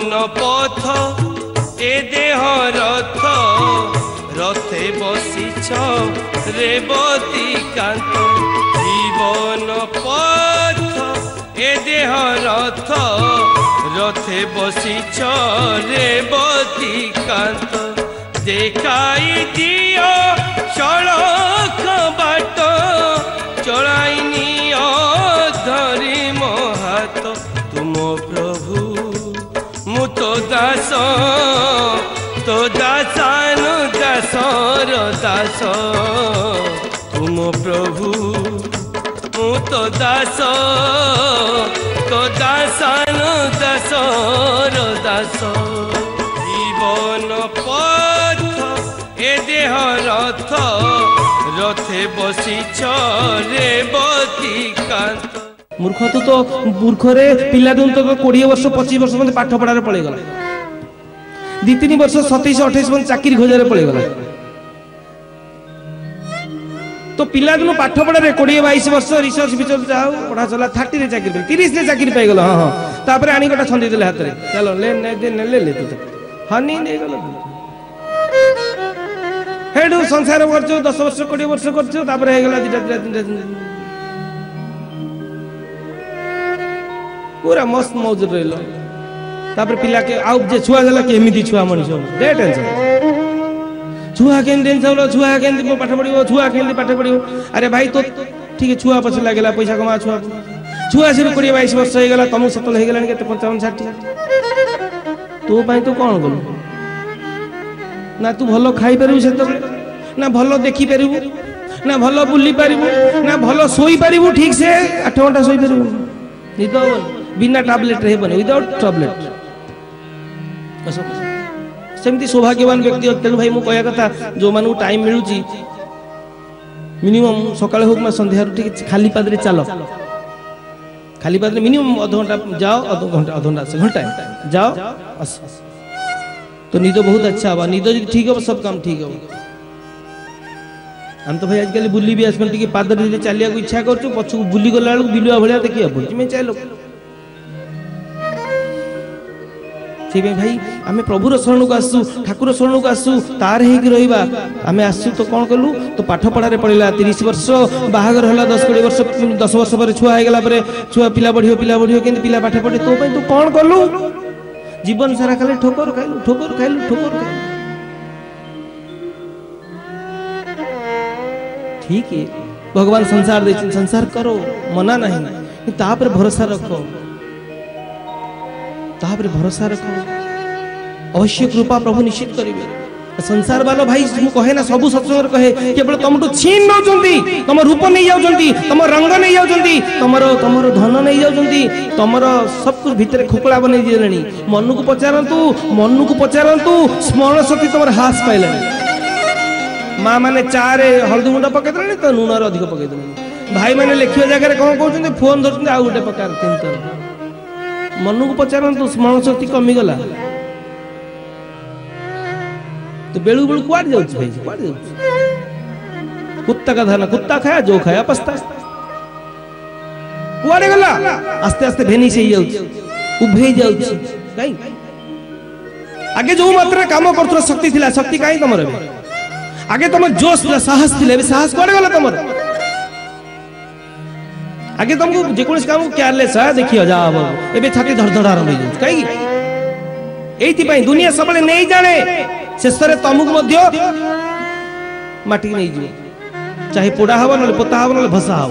जीवन पथ ए देह रथ रथे बसिछ रेवती कांत जीवन पथ ए देह रथ रथे बसिछ रेवती कांत देखाई दियो सड़क बाट चलाइनी धरी मो हाथ तुम प्रभु मु तो दासानु दासर दास तुम प्रभु मु तो दासानु दासर दास जीवन पथ ए देह रथ रथे बसिछ रेवती कांत मूर्ख तू तो मूर्ख रे पिला दिन तो 20 वर्ष 25 वर्ष मत पाठ पढ़ारे पड़े गला 2-3 वर्ष 27-28 मन चाकरी खोजारे पड़े गला तो पिला दिन पाठ पढ़ारे 20-22 वर्ष रिसर्च विचर जाओ पढ़ा चला 30 रे चाकरी 30 रे चाकरी पाई गला हां तापर आनी गोटा छंदी देले हाथ रे चलो ले ले तू हानि दे गला हेडू संसार करछो 10 वर्ष 20 वर्ष करछो तापर हे गला 2-3 पूरा मस्त मौज रहिलो तापर पिला के आउ जे छुआ गला के एमिति छुआ मनिष दे टेंशन छुआ के टेंशन लो छुआ के पाठ पढ़ियो छुआ के पाठ पढ़ियो अरे भाई तो ठीक है छुआ पछ लागला पैसा कमा छुआ से 20-22 वर्ष हे गला तुम सतल हे गला के 55-60 तो भाई तू कोन बोल ना तू भलो खाई परबु से ना भलो देखि परबु ना भलो बुली परबु ना भलो सोई परबु ठीक से 8 घंटा सोई परबु निद बिना टैबलेट रे बने विदाउट टैबलेट सेमती सौभाग्यवान व्यक्ति तेणु भाई मु कहया कथा जो मानु टाइम मिलुची मिनिमम सकाळे होक ना संध्या ठीक खाली पादरे चलो खाली पादरे मिनिमम आधा घंटा जाओ आधा घंटा से घंटा जाओ तो निद बहुत अच्छा बा निद ठीक हो सब काम ठीक हो हम तो भाई आजकल बुली भी आसमान टी पादरी चलिया इच्छा कर पछक बुली गला बिलुआ भाया देखिए बुझे चलो से भाई आम प्रभुर शरण को आसू ठाकुर शरण को आसू तार हो रहा आम आसू तो कौन कलु तो पाठ पढ़ारे पड़ेगा 30 वर्ष बाहागर है 10-20 वर्ष 10 वर्ष पर छुआ होगा छुआ पिला बढ़ियो कि पिला पाठ पढ़े तो तू कौन कलु जीवन सारा खाली ठोकर खाइलु ठीक है भगवान संसार दे संसार करो मना नहीं तापर भरोसा रखो अवश्य कृपा प्रभु निश्चित करेंगे संसार वाला भाई कहे ना सबू सत्संग कहे केवल तुम छीन नौ तुम रूप नहीं जाऊँगी तुम रंग नहीं जाऊँगी तुम धन नहीं जाऊँगी तुम सब कुछ भितर खोकला बन मन को पचारतु स्मरण शक्ति तुम ह्रास पाइला माँ मैंने चारे हल्दी गुंड पकईदे तो लुण अधिक पकईदे भाई मैंने लिखा जगह कौन कहते फोन धरते आउ गोटे प्रकार मन को पचारतु स्मरण शक्ति कमीगला तो बेलू बेलू कुआड़ जाऊँ भाई कुआड़ जाऊँ कुत्ता का धाना कुत्ता खाया जो खाया पछता कुआड़े गला आस्ते आस्ते भेनी से उभे जाऊँ कहीं आगे जो मात्रा काम कर शक्ति थिला शक्ति कहीं तुम आगे तुम जोश साहस थिले साहस कुआड़े गला तुम आगे तुमको जेको काम केयरलेस है देखिए जा ए छाती धड़धड़ा रही कहीं ये दुनिया सब नहीं जाने शेष में तुमको माटी नहीं जी चाहे पोड़ा हम ना पोता हम ना भसा हम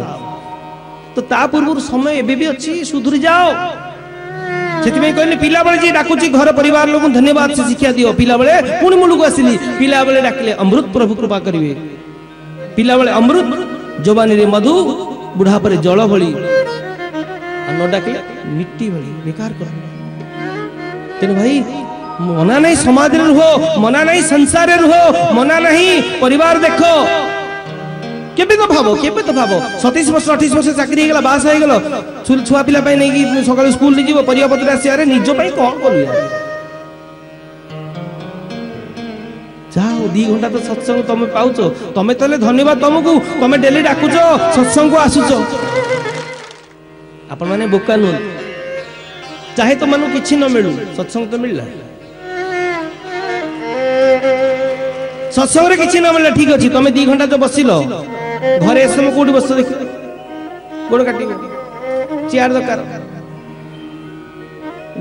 तो ता पूर्व समय एबे भी अच्छी सुधरी जाओ से कहले पिला बेले जी डाकुची घर परिवार लोग धन्यवाद से शिक्षा दियो पिला बेले पुणी मूलक आसिली पिला बेले डाकिले अमृत प्रभु कृपा करिवे पिला बेले अमृत जवानी रे मधु बुढ़ा पर जल भली न डाकिले मिट्टी भली बेकार कर तेन भाई मना नहीं समाज रे रहो मना नहीं संसार रे रहो मना नहीं परिवार देखो केबे तो भाबो 27 वर्ष 28 वर्ष चाकरी हेगला बास हेगला छुआ पिला पई नहीं कि सकाळ स्कूल नहीं जीवो परिया पत्र आसी अरे निजो पई कोन करिया जाओ 2 घंटा तो सत्संग तुम पाउछो तमे तले धन्यवाद तुमको तमे डेली डाकुछो सत्संग को आसुछो आपण माने बोका नु चाहे तो मन किसी न मिलू सत्संग तो मिलला सत्संग किसी न मिलला ठीक अच्छे तुम 2 घंटा जो बसिल घरे समय कौटी बस देख गोड़ काटी चेयर दरकार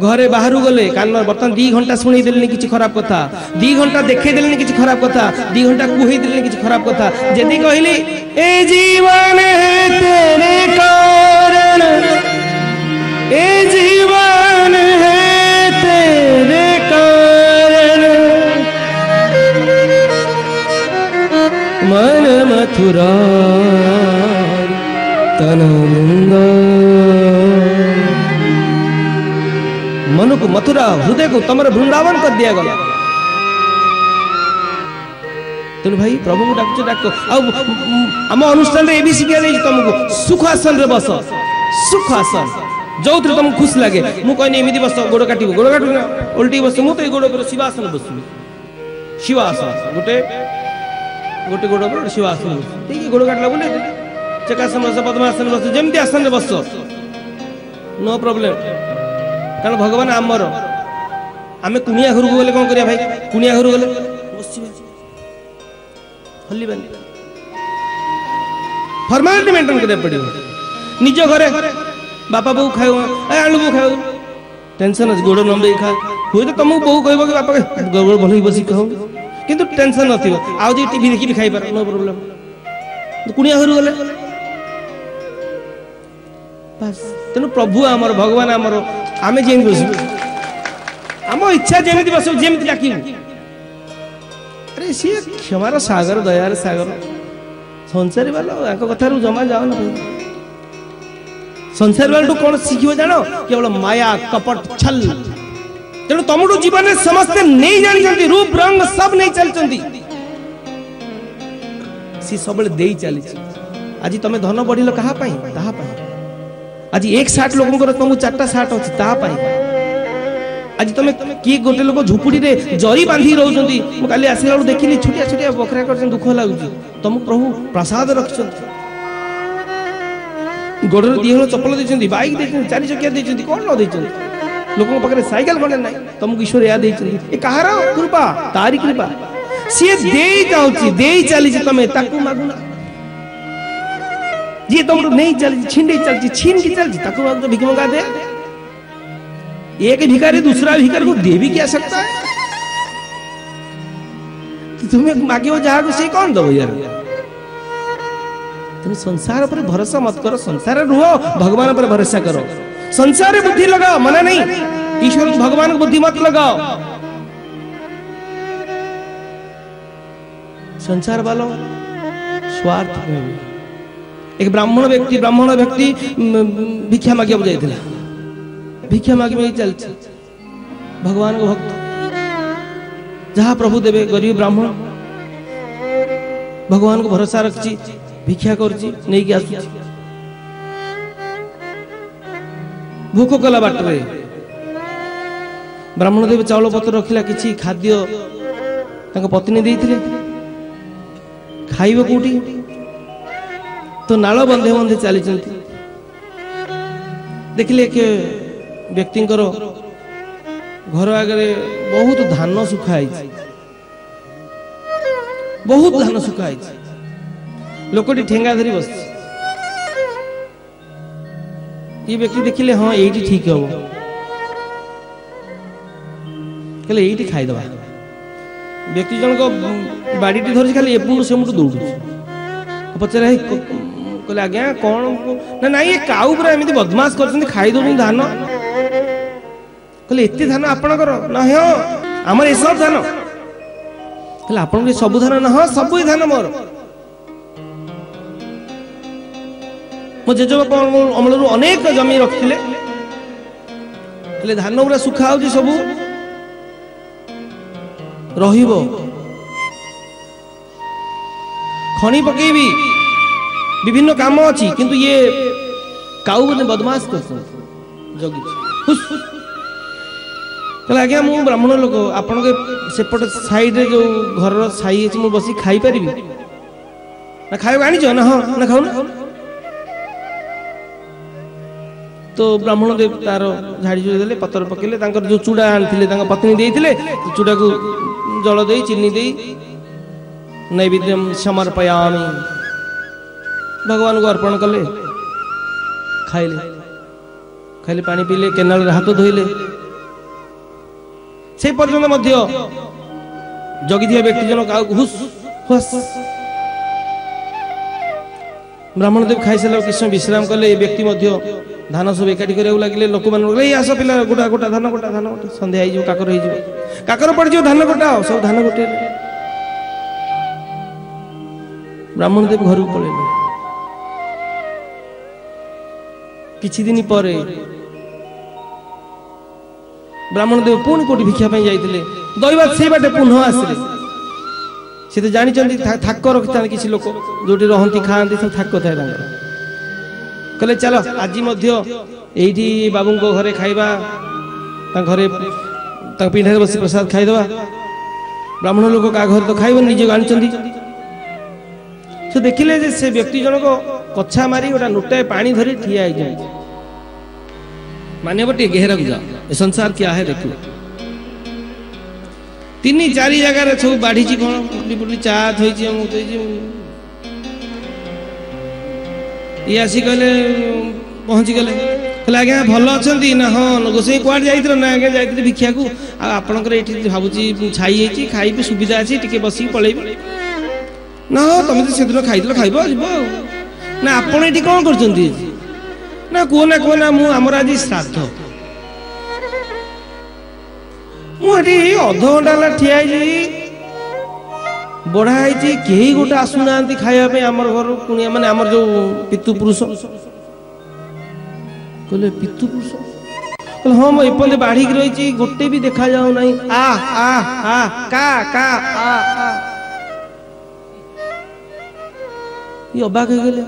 घरे बाहर गले कान बर्तमान 2 घंटा शुणी देले किसी खराब कथा 2 घंटा देखे देले किसी खराब कथा 2 घंटा कहि देले किसी खराब कथा जदि कहली ए जीवन है तेरे कारण ए जीवन है तेरे कारण मन मथुरा तन मन को मथुरा हृदय को तुम वृंदावन कर दिया गला तेणु भाई प्रभु को डाक डाक आम अनुष्ठान रे भी शिक्षा दे तुमको सुख आसन रे बस सुख आसन जो तुमको खुश लगे मु कहनी एमती बस गोड़ काटू ना उल्टी बस मु तो गोड़ पर शिवासन बसुनी शिवासन गोटे गोटे गोड़ पर शिवासन ठीक गोड़ काटला बोले चकासन बस पद्मासन बस जमती आसन रे बस नो प्रॉब्लम कारण भगवान आमर आम कुनिया घर को गले कौन करिया भाई कुनिया घर गले फॉर्मालिटी मेंटेन करने पड़ो निज घरे बापा बो खाओ आलू बो खाओ टेंशन अच्छे गोड़ नंबे खा हुए तो तुमको बो कह कि बापा गोड़ भल बस खाओ किंतु टेंशन नथिबो आउ जे टीवी देखि खाई पार नो प्रॉब्लम कुनिया घर गले बस तेणु प्रभु आमर भगवान आमर आमे जेम बस आम इच्छा जेमती बस जेमती डाकी अरे सी क्षमार सागर दयार सागर संसारी वाला कथा जमा जाओ ना संसारी वाला कौन शिखिब जान केवल माया कपट छल तेणु तुम जीवन में समस्ते नहीं जानी रूप रंग सब नहीं चलती सी सब दे चली आज तुम धन बढ़िल क्या आज 1 साठ लोक तुमको 4टा साठ अच्छी आज तुम किए गोटे लोक झुपुड़ी रे जरी बांधी रोचंती काली आसला देखिली छोटिया छोटिया बकरा कर दुख लगुच तुमको प्रभु प्रसाद रखिंट गोड़े 2 हल चप्पल देते बाइक देते 4 चकिया देते कौन न देते लोक पाखे साइकेल खंडे ना तुमको ईश्वर या कहार कृपा तारी कृपा सी दे चली तुम मागुना जी तुम नहीं चलती छीन छीन की चलती तो भिख मंगा दे एक भिखारी दूसरा भिखारी को दे भी क्या सकता है तुम्हें मांगे जहाँ को से कौन दो यार तुम संसार पर भरोसा मत करो संसार रुह भगवान पर भरोसा करो संसार में बुद्धि लगाओ मना नहीं ईश्वर भगवान को बुद्धि मत लगाओ संसार वालों स्वार्थ एक ब्राह्मण व्यक्ति भिक्षा मांगे जाइए भिक्षा मांगे चल भगवान को भक्त जहाँ प्रभु देवे गरीब ब्राह्मण भगवान को भरोसा रखी भिक्षा कर भोक कला बाटे ब्राह्मण देव चाउल पत्र रखिला किसी खाद्य पत्नी देते खाइब कौटी तो नाल बंधे बंधे चली देखिले के व्यक्ति घर आगे बहुत धान सुखाई बहुत धान सुखाई लोकटी ठेंगा धरी बस ये व्यक्ति देखिले हाँ ये ठीक हम कहले ये खाईदबा व्यक्ति जनक बाड़ी धरी खाली एपुटू सेमुटू दौड़ पचारे कहले आज्ञा कौन ना ना ये काऊ पूरा एमती बदमाश कर खाई दौर धान कहले एत धान आपणकर ना हाँ आम ये सब धान कहले आप सब धान ना हाँ सब धान मोर मो जेजेबापा अमल अनेक जमी रखिले धान पूरा सुखा हो सब रहिबो खणी पकेबी विभिन्न काम अच्छी किंतु ये काऊ मैंने बदमाश कर जगी कहले आज्ञा मु ब्राह्मण लोक आपण सेपट साइड रे जो घर साई अछि मु बसी खाई परिबी ना खायो आनी ना हाँ ना खाऊ ना तो ब्राह्मण देव तार झाड़ी झुड़ी देले पतर पकेले जो चूड़ा आनी पत्नी देते चूड़ा को जल दे चीनी दे नैवेद्यम समर्पयामि भगवान को अर्पण कले खाइले खाइले पानी पीले केनाल हाथ धोइले से पर्यंत मध्य जगिथिया व्यक्ति जन हुस हुस ब्राह्मण देव खाई सारा किसी विश्राम कले व्यक्ति मध्य धान सब एकाठी करा लगे लोक मैंने आस पिला गोटा गोटा धान गोटा सन्ध्या हो काकर काकर पड़ धान गोटा सब धान गोटे ब्राह्मण देव घर को पलैले किछि दिन पर ब्राह्मण देव पुणी कोटी भिक्षा जाइए दैवात से बाटे पुनः आसिले से तो जानी थाक रखी किसी लोक जो रहती खाती सब थाक थाए कहले चलो आज ये बाबू घरे खाइबा घरे पिंडा बस प्रसाद खाईदे ब्राह्मण लोक क्या घर तो खाइबन निजे आनी तो देखिले से व्यक्ति जनक कछा मारी गोटा नोटाए पानी धरी ठिया माने बटे गहरा जाओ ये संसार क्या है देखो 3-4 जगह सब बाढ़ी कौन पुटली चा थी ये आसी कहले पहुँची गले कहले आज्ञा भल अच्छा ना हाँ गोसाई कुआड़ जाइए ना आज्ञा जाइए भिक्षा को आपणकर ये भावुची छाई खाइबी सुविधा अच्छी टी बस पलैबी ना हाँ तुम तो सेदिन खाइल खाइब ना आपण ये कौन कर कहना मुझर आज श्राद्ध मुझे अध घंटा ठिया बढ़ाई कहीं गोटे आसुना खावाई आम घर कुणिया माने आमर जो पितृपुरुष कहले पितृपुरुष कहले हाँ मैं एपंत बाढ़िक रही गोटे भी देखा जाऊ ना आ आ आ का का आ आ ये अबाक हो गले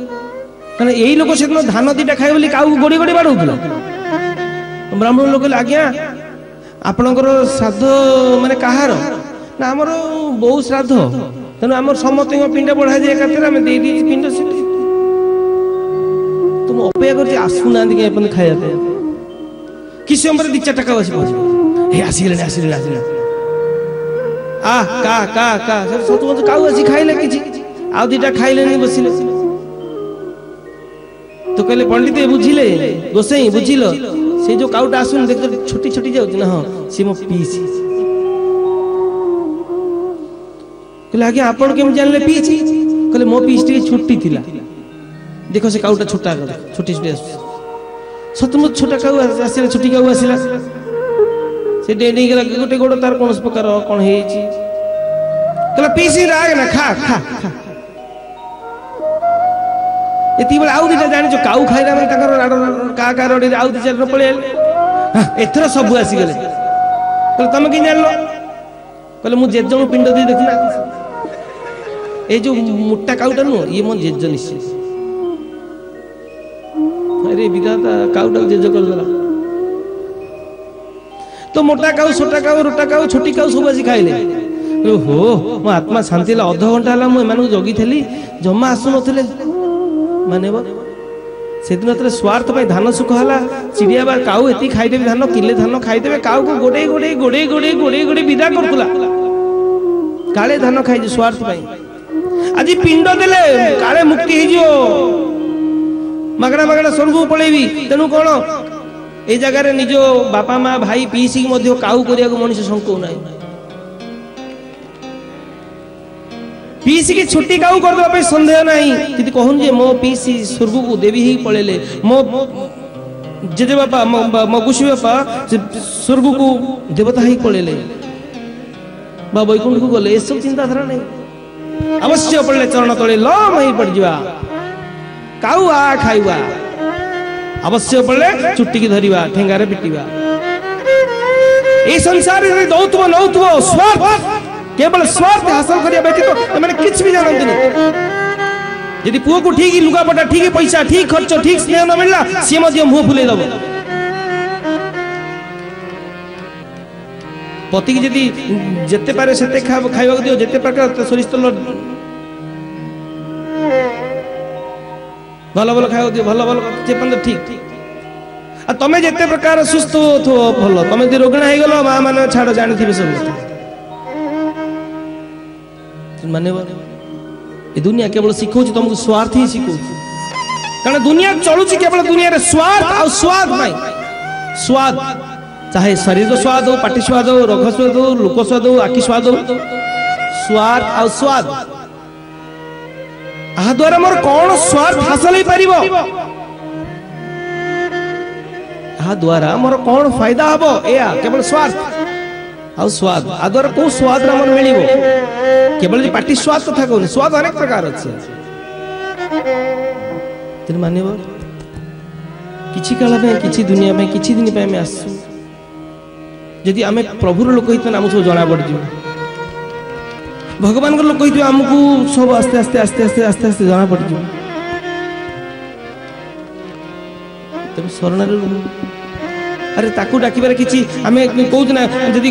कहना यही लोक से धान दीटा खाए बोली काऊ गोड़ी गोड़ी बाड़ौला ब्राह्मण लोक आज्ञा आपणकर श्राद्ध माने कहार ना आमर बहु श्राद्ध तेणु आम समस्त पिंड बढ़ा जाए एकाथरे पिंड से तुम अपेक्षा कर आसुना खाया किस समय 2-4 टाका बस आसगले आसगले आसगले आ का का का सब काऊ आसी खाइले कि आउ 2टा खाइले बसिले तो कहले पंडित बुझिले गोसाई बुझिल से जो काउटा आसुन देख छोटी छोटी जाउछ ना हाँ सी मो पीसी कहले आगे आपण केम जानले पीसी कहले मो पीस टी छोटी थिला देखो से काउटा छोटा कर छोटी छोटी आस सतमुत छोटा काउ आसिला छोटी काउ आसिला से डेडी के गोटे गोड़ तार कोन प्रकार कोन हेची कहले पीसी राग ना खा खा खा ये आउ 2टा जानी काऊ खाइला मैंने का रड़ी आउ 2-4 पड़े एथर सब आसीगले कहले तुम कि जान कहले मु जेज पिंड दी देखना ये जो मोटा काउटा नुह ये मो जेज निश्चय अरे विधाता काउटा जेज कर तो मोटा काऊ छोटा काऊ रोटा काऊ छोटी काऊ सब आसी खाइले हो मो आत्मा शांति ला अध घंटा है मुझे जगी थी जमा आसु नथिले माने से दिन स्वार्थ धान सुख है चिड़िया बार काऊ ये खाईदेवी धान किले धान खाईदे काऊ को गोड़े गोड़े गोड़े गोड़े गोड़े गोड़े विदा करूला काले धान खाई स्वार्थ आज पिंड देले काले मुक्ति हो मगड़ा मगड़ा स्वर्ग पलैबी तेणु कौन ए जगार निज बापा माँ भाई पीसी काऊ करिया मनुष्य संको ना पीसी की छुट्टी काऊ कर संदेह नहीं कि कहून जे मो पीसी स्वर्ग को देवी ही पलैले मो जेजे बापा मो गुशी बापा स्वर्ग को देवता ही पलैले बा वैकुंठ को गले ये सब चिंताधारा नहीं अवश्य पड़े चरण तले लम ही पड़ जा काऊ आ खाइबा अवश्य पड़े चुट्टी की धरिबा ठेंगारे पिटिबा ए संसार रे दौतबो नौतबो स्वार्थ केवल स्वार्थ हासिल करिया व्यतीत मैंने किछ भी जानते नहीं यदि पुओ को ठीक लुगापटा ठीक पैसा ठीक खर्च ठीक स्नेह न मिलला सी मुह फुले दब पति की जदि जेते पारे सेते खाइबा दियो जेते प्रकार सोरिष तेल भल भल खाइबा दियो भल भल ठीक तमें जिते प्रकार सुस्थ हो भल तुम यदि रोगिणा हो गल माँ मैंने छाड़ जानी सब माने ये दुनिया केवल शिखौ तुमको स्वार्थ ही शिखौ कारण दुनिया चलुची केवल दुनिया रे स्वार्थ और स्वाद नहीं स्वाद चाहे शरीर स्वाद हो पाटी स्वाद हो रघ स्वाद हो लोक स्वाद हो आखि स्वाद हो स्वार्थ और स्वाद आ द्वारा मोर कौन स्वार्थ हासिल हो पारिबो आ द्वारा मोर कौन फायदा हबो एया केवल स्वार्थ और स्वाद आ द्वारा को स्वाद हमर मिलिबो केवल पाटी स्वाद कथा कहूँ स्वाद अनेक प्रकार अच्छे तेन मानव किछि काल में किछि दुनिया में किछि दिन पे आस जदि आम प्रभुर लोक होते आम सब जना पड़ जाए भगवान लोक होते आमको सब आस्ते आस्ते आस्ते आस्ते आस्ते आस्ते जना पड़ जाए तब शरण अरे ताकू डाकिबार किछि आमे कहू ना जदि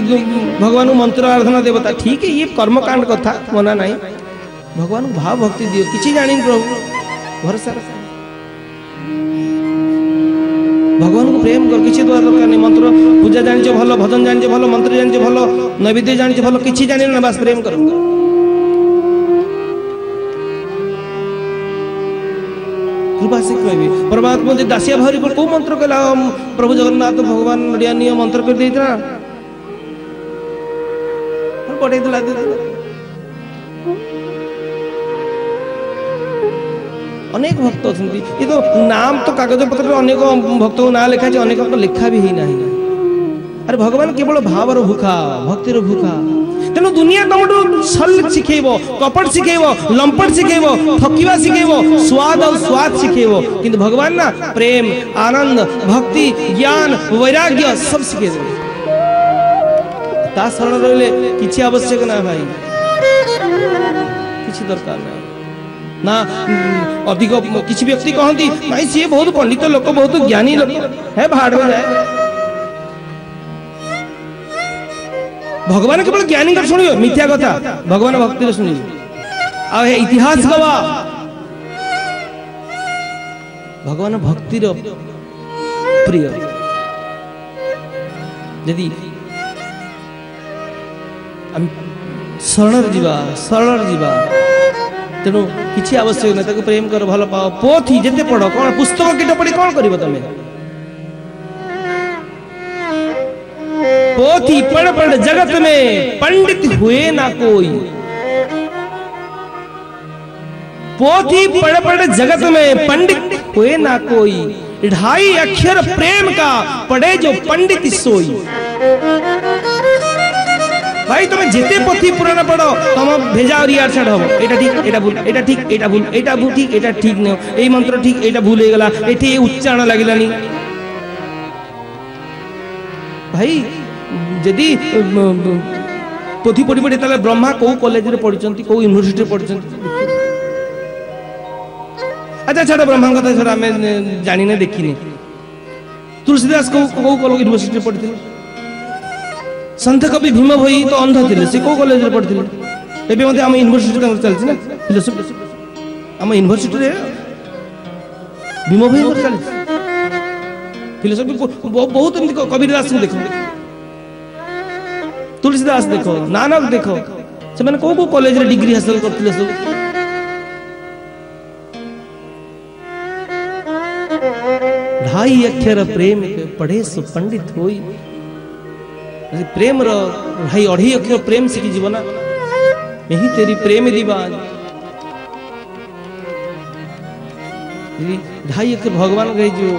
भगवान मंत्र आराधना देवता ठीक है ये कर्मकांड कथा मना नहीं भगवान भाव भक्ति दियो किछि जानी प्रभु भरोसा भगवान को प्रेम कर किछि द्वारा दरकार नहीं मंत्र पूजा जानि भलो भजन जानि भलो मंत्र जानि भलो नैवेद्य जानि भलो किछि जानि ना बस प्रेम कर कृपा से कहबी परमात्मा जे दासिया भारी पर को मंत्र कहला प्रभु जगन्नाथ भगवान नडिया नियो मंत्र कर देइतरा पढ़े दिला दे अनेक भक्त अछंती ये तो नाम तो कागज पत्र अनेक भक्त ना लिखा छै अनेक लिखा भी ही नाही अरे भगवान केवल भावर भूखा भक्तिर भूखा तेणु दुनिया तुमठू छल शिखेबो कपट शिखेबो लंपट शिखेबो ठकिबा शिखेबो स्वाद और स्वाद शिखेबो किंतु भगवान ना प्रेम आनंद भक्ति ज्ञान वैराग्य सब शिखेबो ता शरण रहले किछि आवश्यक ना भाई किछि दरकार ना अधिक किसी व्यक्ति कहती नहीं सी बहुत पंडित लोक बहुत ज्ञानी लोक है भाड़ में जाए भगवान केवल ज्ञानी का सुनियो मिथ्या कथा भगवान भक्ति सुनियो आ इतिहास गवा भगवान भक्तिर प्रिय यदि शरण जीवा तेणु किसी आवश्यक ना ताको प्रेम कर भल पाओ पोथी जेते पढ़ कौन पुस्तक कीट पढ़ी कौन कर तमें पोथी पढ़ पढ़ जगत में पंडित हुए ना कोई पोथी पढ़ पढ़ जगत में पंडित हुए ना कोई 2.5 अक्षर प्रेम का पढ़े जो पंडित सोई भाई तुम जिते पोथी पुराना पढ़ो तुम भेजा और यार छाड़ हम एटा ठीक एटा भूल एटा ठीक एटा भूल एटा भूल ठीक एटा ठीक न ए मंत्र ठीक एटा भूल हो गला एठी उच्चारण लागिलानी भाई जदी पोथी पढ़ी पढ़ी ताले ब्रह्मा को कॉलेज रे पढ़िचंती को यूनिवर्सिटी पढ़िचंती अच्छा छाड़ ब्रह्मा कथा छाड़ हमें जानि ने देखिनी तुलसीदास को यूनिवर्सिटी पढ़िथिले संत कवि भीम भई तो अंध थे से को कॉलेज रे पढ़थिले एबे मते हम यूनिवर्सिटी चलछि ना फिलोसफी हम यूनिवर्सिटी रे भीम भई को चलछि फिलोसफी बहुत एमती कबीरदास को देखो तुलसीदास देखो नानक देखो से माने को कॉलेज रे डिग्री हासिल करथिले सब 2.5 अक्षर प्रेम के पढ़े सो पंडित होई प्रेम रो भाई 2.5 अक्षर प्रेम सीखी जीवन यही तेरी प्रेम दीवान 2.5 अक्षर भगवान कही जो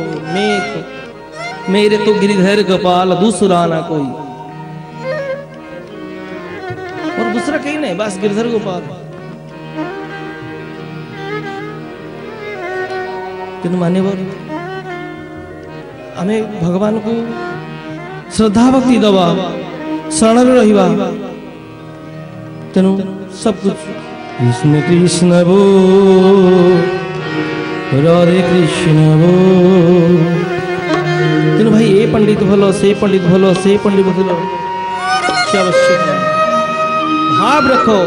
मेरे तो गिरिधर गोपाल दूसरा ना कोई और दूसरा कहीं नहीं बस गिरिधर गोपाल तेन माने हमें भगवान को श्रद्धा भक्ति दबा शरण रहिबा तेनु सब कुछ कृष्ण कृष्ण बोल राधे कृष्ण बोल तेनु भाई ए पंडित भलो से पंडित भलो से पंडित भलो क्या आवश्यक भाव रखो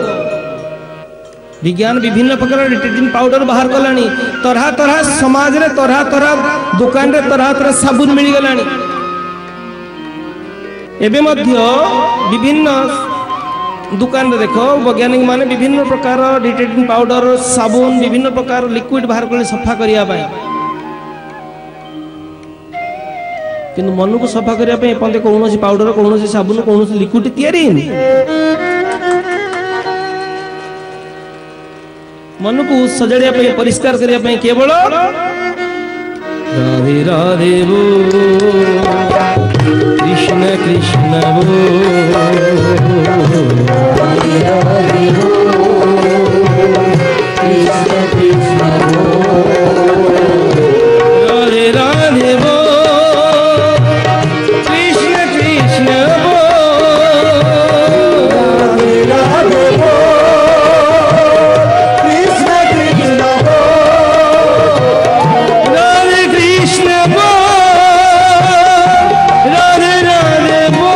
विज्ञान विभिन्न प्रकार डिटर्जेंट पाउडर बाहर कलानी तरह तरह समाज रे तरह तरह दुकान रे तरह तरह साबुन मिल गलानी एबे मध्य विभिन्न दुकान रे देखो वैज्ञानिक माने विभिन्न प्रकार डिटर्जेंट पाउडर साबुन विभिन्न प्रकार लिक्विड बाहर कर सफा करिया पाए किंतु मन को सफा करिया पाए एपंते कोनोसी पाउडर कोनोसी साबुन कोनोसी लिक्विड तयारी मन को सजाड़िया पे परिष्कार करिया पे केवल राधे राधे वो कृष्ण कृष्ण वो राधे राधे वो कृष्ण कृष्ण वो राधे राधे वो कृष्ण कृष्ण वो राधे राधे वो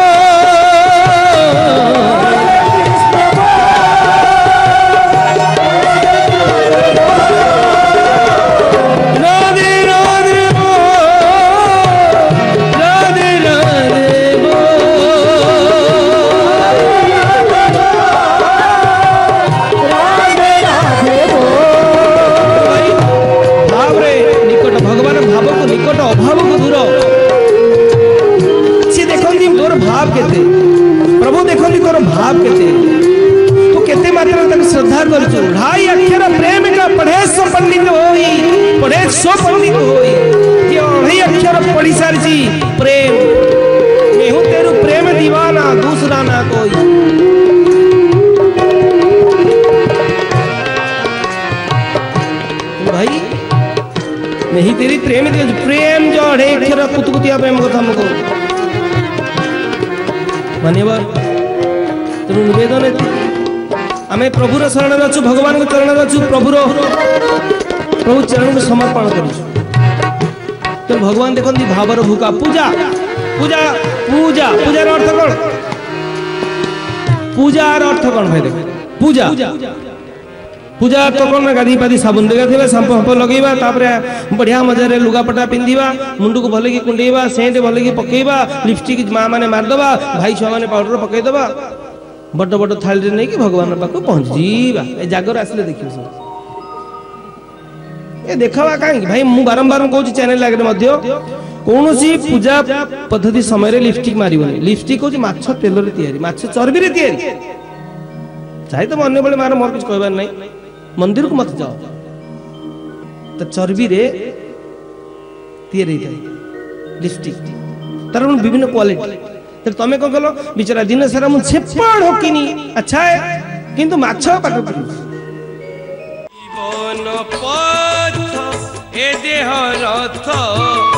प्रभु देखो तोर भाव केते तू केते मात्रा तक श्रद्धा करछु ढाई अक्षर प्रेम का पढ़े सो पंडित होई जे अढ़ाई अक्षर पढ़ी सारची प्रेम मेहू तेरू प्रेम दीवाना दूसरा ना कोई भाई नहीं तेरी प्रेम जो अढ़ाई अक्षर कुतकुतिया प्रेम कथा मको मान्यवर तेणु निवेदन आम प्रभुर शरण अच्छु भगवान चरण अच्छु प्रभु चरण को समर्पण कर भगवान देखते भावर भूका पूजा पूजा पूजा पूजार अर्थ कौन पूजार अर्थ कौन भाई देख पूजा पूजा तो कौन गाधी पाधी साबुन गाधेबा सांपो हांपो लगेबा तापरे बढ़िया मजा रे लुगापटा पिंधिबा मुंडू को भले की कुंडेबा सेंट भले की पकेबा लिपस्टिक मां माने मारदबा भाई छुआ माने पाउडर पकेदबा बड़ बड़ थाली रे नै कि भगवान पाखो पहुंच जीवा ए जागर आसले देखियो सब ए देखावा काई भाई मु बारंबार कहूची चैनल लागरे मध्य कोनोसी पूजा पद्धति समय रे लिपस्टिक मारिबोनी लिपस्टिक होची माछ तेल रे तयारी माछ चर्बी रे तयारी चाहे तो अन्य बेले मार मोर कुछ कहबार नै मंदिर को मत जाओ तो चर्बी रे तैयारी लिपस्टिक तार विभिन्न क्वालिटी तो तमें कौन कल बिचारा दिन सारा मुझे छेपाड़ होकिनी अच्छा है किंतु माछ पाठ जीवन पथ ए देह रथ